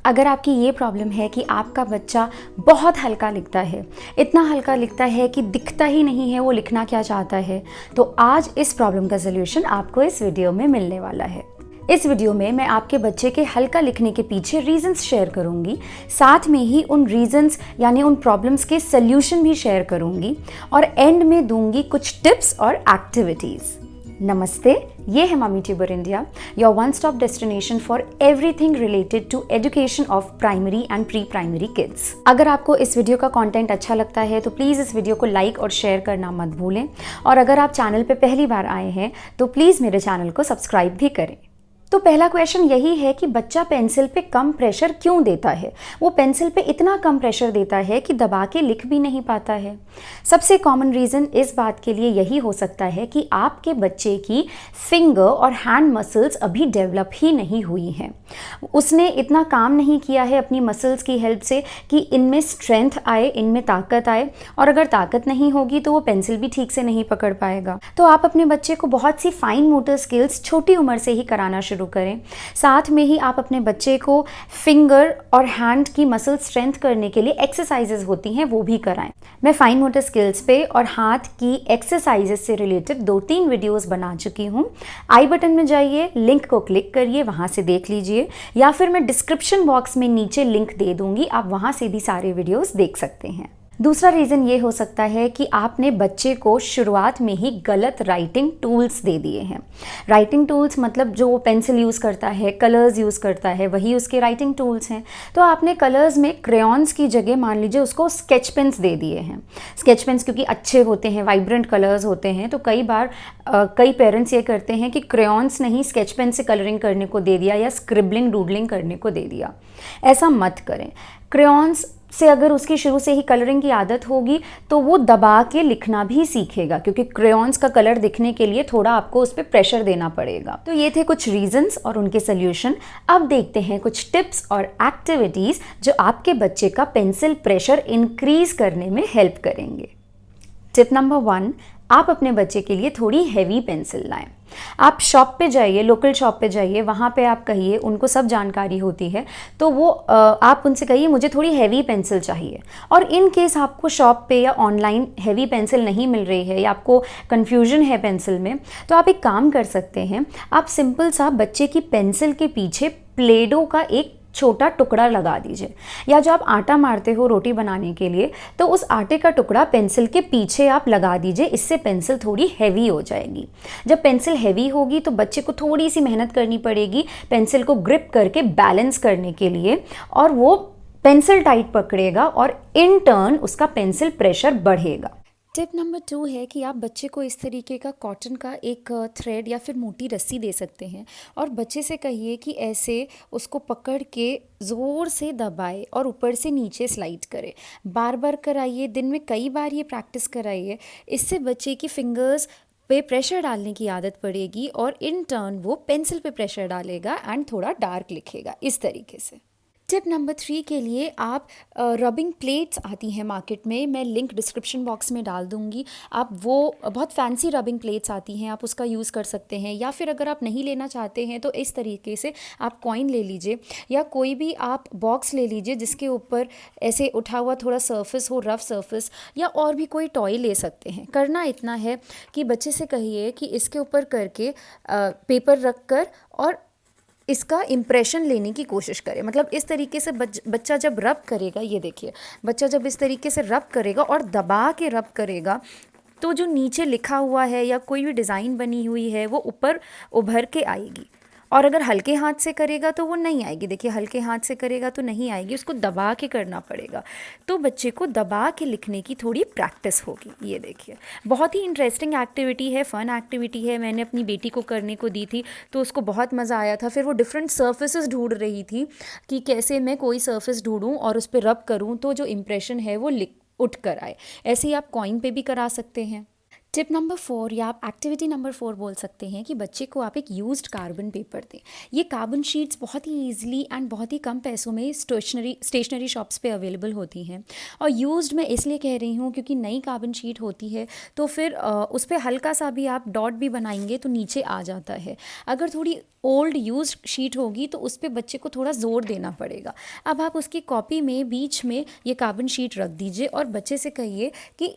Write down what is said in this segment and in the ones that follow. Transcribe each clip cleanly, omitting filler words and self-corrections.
अगर आपकी ये प्रॉब्लम है कि आपका बच्चा बहुत हल्का लिखता है, इतना हल्का लिखता है कि दिखता ही नहीं है वो लिखना क्या चाहता है, तो आज इस प्रॉब्लम का सलूशन आपको इस वीडियो में मिलने वाला है। इस वीडियो में मैं आपके बच्चे के हल्का लिखने के पीछे रीजंस शेयर करूंगी, साथ में ही उन रीजंस यानी उन प्रॉब्लम्स के सल्यूशन भी शेयर करूंगी और एंड में दूंगी कुछ टिप्स और एक्टिविटीज़। नमस्ते, ये है mummy tuber India, your one stop destination for everything related to education of primary and pre primary kids. अगर आपको इस वीडियो का कंटेंट अच्छा लगता है तो प्लीज़ इस वीडियो को लाइक और शेयर करना मत भूलें, और अगर आप चैनल पे पहली बार आए हैं तो प्लीज़ मेरे चैनल को सब्सक्राइब भी करें। तो पहला क्वेश्चन यही है कि बच्चा पेंसिल पे कम प्रेशर क्यों देता है। वो पेंसिल पे इतना कम प्रेशर देता है कि दबा के लिख भी नहीं पाता है। सबसे कॉमन रीज़न इस बात के लिए यही हो सकता है कि आपके बच्चे की फिंगर और हैंड मसल्स अभी डेवलप ही नहीं हुई हैं। उसने इतना काम नहीं किया है अपनी मसल्स की हेल्प से कि इनमें स्ट्रेंथ आए, इनमें ताकत आए, और अगर ताकत नहीं होगी तो वो पेंसिल भी ठीक से नहीं पकड़ पाएगा। तो आप अपने बच्चे को बहुत सी फाइन मोटर स्किल्स छोटी उम्र से ही कराना शुरू करें। साथ में ही आप अपने बच्चे को फिंगर और हैंड की मसल स्ट्रेंथ करने के लिए एक्सरसाइजेज होती हैं वो भी कराएं। मैं फाइन मोटर स्किल्स पे और हाथ की एक्सरसाइजेज से रिलेटेड 2-3 वीडियोस बना चुकी हूँ। आई बटन में जाइए, लिंक को क्लिक करिए, वहाँ से देख लीजिए, या फिर मैं डिस्क्रिप्शन बॉक्स में नीचे लिंक दे दूँगी, आप वहाँ से भी सारे वीडियोस देख सकते हैं। दूसरा रीज़न ये हो सकता है कि आपने बच्चे को शुरुआत में ही गलत राइटिंग टूल्स दे दिए हैं। राइटिंग टूल्स मतलब जो वो पेंसिल यूज़ करता है, कलर्स यूज़ करता है, वही उसके राइटिंग टूल्स हैं। तो आपने कलर्स में क्रेयॉन्स की जगह मान लीजिए उसको स्केच पेन्स दे दिए हैं। स्केच पेन्स क्योंकि अच्छे होते हैं, वाइब्रेंट कलर्स होते हैं, तो कई बार कई पेरेंट्स ये करते हैं कि क्रेयॉन्स नहीं स्केच पेन से कलरिंग करने को दे दिया या स्क्रिबलिंग डूडलिंग करने को दे दिया। ऐसा मत करें। क्रेयॉन्स से अगर उसकी शुरू से ही कलरिंग की आदत होगी तो वो दबा के लिखना भी सीखेगा, क्योंकि क्रेयॉन्स का कलर दिखने के लिए थोड़ा आपको उस पर प्रेशर देना पड़ेगा। तो ये थे कुछ रीजंस और उनके सल्यूशन। अब देखते हैं कुछ टिप्स और एक्टिविटीज़ जो आपके बच्चे का पेंसिल प्रेशर इंक्रीज करने में हेल्प करेंगे। टिप नंबर 1, आप अपने बच्चे के लिए थोड़ी हैवी पेंसिल लाएं। आप शॉप पे जाइए, लोकल शॉप पे जाइए, वहाँ पे आप कहिए, उनको सब जानकारी होती है, तो वो आप उनसे कहिए मुझे थोड़ी हैवी पेंसिल चाहिए। और इन केस आपको शॉप पे या ऑनलाइन हैवी पेंसिल नहीं मिल रही है या आपको कन्फ्यूजन है पेंसिल में, तो आप एक काम कर सकते हैं। आप सिंपल सा बच्चे की पेंसिल के पीछे प्लेडो का एक छोटा टुकड़ा लगा दीजिए, या जो आप आटा मारते हो रोटी बनाने के लिए, तो उस आटे का टुकड़ा पेंसिल के पीछे आप लगा दीजिए। इससे पेंसिल थोड़ी हैवी हो जाएगी। जब पेंसिल हैवी होगी तो बच्चे को थोड़ी सी मेहनत करनी पड़ेगी पेंसिल को ग्रिप करके बैलेंस करने के लिए, और वो पेंसिल टाइट पकड़ेगा और इन टर्न उसका पेंसिल प्रेशर बढ़ेगा। टिप नंबर 2 है कि आप बच्चे को इस तरीके का कॉटन का एक थ्रेड या फिर मोटी रस्सी दे सकते हैं, और बच्चे से कहिए कि ऐसे उसको पकड़ के ज़ोर से दबाए और ऊपर से नीचे स्लाइड करे। बार बार कराइए, दिन में कई बार ये प्रैक्टिस कराइए। इससे बच्चे की फिंगर्स पे प्रेशर डालने की आदत पड़ेगी और इन टर्न वो पेंसिल पे प्रेशर डालेगा एंड थोड़ा डार्क लिखेगा इस तरीके से। टिप नंबर 3 के लिए आप रबिंग प्लेट्स आती हैं मार्केट में, मैं लिंक डिस्क्रिप्शन बॉक्स में डाल दूँगी। आप वो बहुत फैंसी रबिंग प्लेट्स आती हैं, आप उसका यूज़ कर सकते हैं, या फिर अगर आप नहीं लेना चाहते हैं तो इस तरीके से आप कॉइन ले लीजिए, या कोई भी आप बॉक्स ले लीजिए जिसके ऊपर ऐसे उठा हुआ थोड़ा सरफेस हो, रफ सरफेस, या और भी कोई टॉय ले सकते हैं। करना इतना है कि बच्चे से कहिए कि इसके ऊपर करके पेपर रख कर और इसका इम्प्रेशन लेने की कोशिश करें। मतलब इस तरीके से बच्चा जब रब करेगा, ये देखिए, बच्चा जब इस तरीके से रब करेगा और दबा के रब करेगा, तो जो नीचे लिखा हुआ है या कोई भी डिज़ाइन बनी हुई है वो ऊपर उभर के आएगी। और अगर हल्के हाथ से करेगा तो वो नहीं आएगी। देखिए, हल्के हाथ से करेगा तो नहीं आएगी, उसको दबा के करना पड़ेगा। तो बच्चे को दबा के लिखने की थोड़ी प्रैक्टिस होगी। ये देखिए, बहुत ही इंटरेस्टिंग एक्टिविटी है, फ़न एक्टिविटी है। मैंने अपनी बेटी को करने को दी थी तो उसको बहुत मज़ा आया था। फिर वो डिफरेंट सर्फेसेस ढूंढ रही थी कि कैसे मैं कोई सर्फेस ढूंढूं और उस पर रब करूं तो जो इम्प्रेशन है वो उठ कर आए। ऐसे ही आप कॉइन पे भी करा सकते हैं। टिप नंबर 4 या आप एक्टिविटी नंबर 4 बोल सकते हैं कि बच्चे को आप एक यूज्ड कार्बन पेपर दें। ये कार्बन शीट्स बहुत ही ईजिली एंड बहुत ही कम पैसों में स्टेशनरी शॉप्स पे अवेलेबल होती हैं। और यूज्ड मैं इसलिए कह रही हूँ क्योंकि नई कार्बन शीट होती है तो फिर उस पर हल्का सा भी आप डॉट भी बनाएंगे तो नीचे आ जाता है। अगर थोड़ी ओल्ड यूज्ड शीट होगी तो उस पर बच्चे को थोड़ा ज़ोर देना पड़ेगा। अब आप उसकी कॉपी में बीच में ये कार्बन शीट रख दीजिए और बच्चे से कहिए कि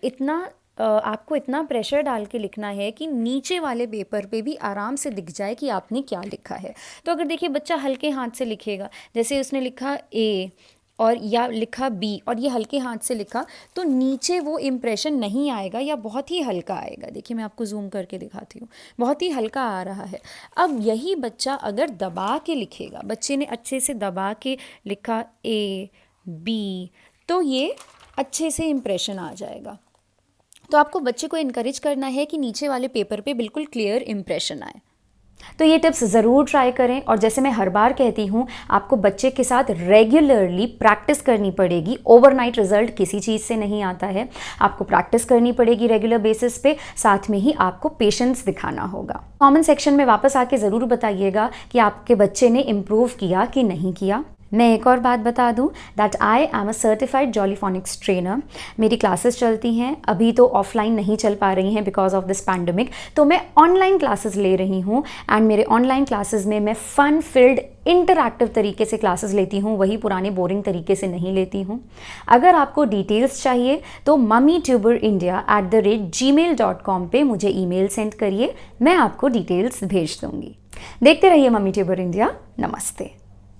आपको इतना प्रेशर डाल के लिखना है कि नीचे वाले पेपर पे भी आराम से दिख जाए कि आपने क्या लिखा है। तो अगर देखिए बच्चा हल्के हाथ से लिखेगा, जैसे उसने लिखा ए और या लिखा बी और ये हल्के हाथ से लिखा, तो नीचे वो इम्प्रेशन नहीं आएगा या बहुत ही हल्का आएगा। देखिए मैं आपको जूम करके दिखाती हूँ, बहुत ही हल्का आ रहा है। अब यही बच्चा अगर दबा के लिखेगा, बच्चे ने अच्छे से दबा के लिखा ए बी, तो ये अच्छे से इम्प्रेशन आ जाएगा। तो आपको बच्चे को इनकरेज करना है कि नीचे वाले पेपर पे बिल्कुल क्लियर इम्प्रेशन आए। तो ये टिप्स ज़रूर ट्राई करें। और जैसे मैं हर बार कहती हूँ, आपको बच्चे के साथ रेगुलरली प्रैक्टिस करनी पड़ेगी। ओवरनाइट रिजल्ट किसी चीज़ से नहीं आता है, आपको प्रैक्टिस करनी पड़ेगी रेगुलर बेसिस पे, साथ में ही आपको पेशेंस दिखाना होगा। कमेंट सेक्शन में वापस आके ज़रूर बताइएगा कि आपके बच्चे ने इम्प्रूव किया कि नहीं किया। मैं एक और बात बता दूं that I am a certified Jolly Phonics trainer. मेरी क्लासेस चलती हैं, अभी तो ऑफलाइन नहीं चल पा रही हैं बिकॉज ऑफ दिस पैंडमिक, तो मैं ऑनलाइन क्लासेस ले रही हूं। एंड मेरे ऑनलाइन क्लासेस में मैं फन फिल्ड इंटरैक्टिव तरीके से क्लासेस लेती हूँ, वही पुराने बोरिंग तरीके से नहीं लेती हूँ। अगर आपको डिटेल्स चाहिए तो mummytuber.india@gmail.com पे मुझे ईमेल सेंड करिए, मैं आपको डिटेल्स भेज दूँगी। देखते रहिए मम्मी ट्यूबर इंडिया। नमस्ते।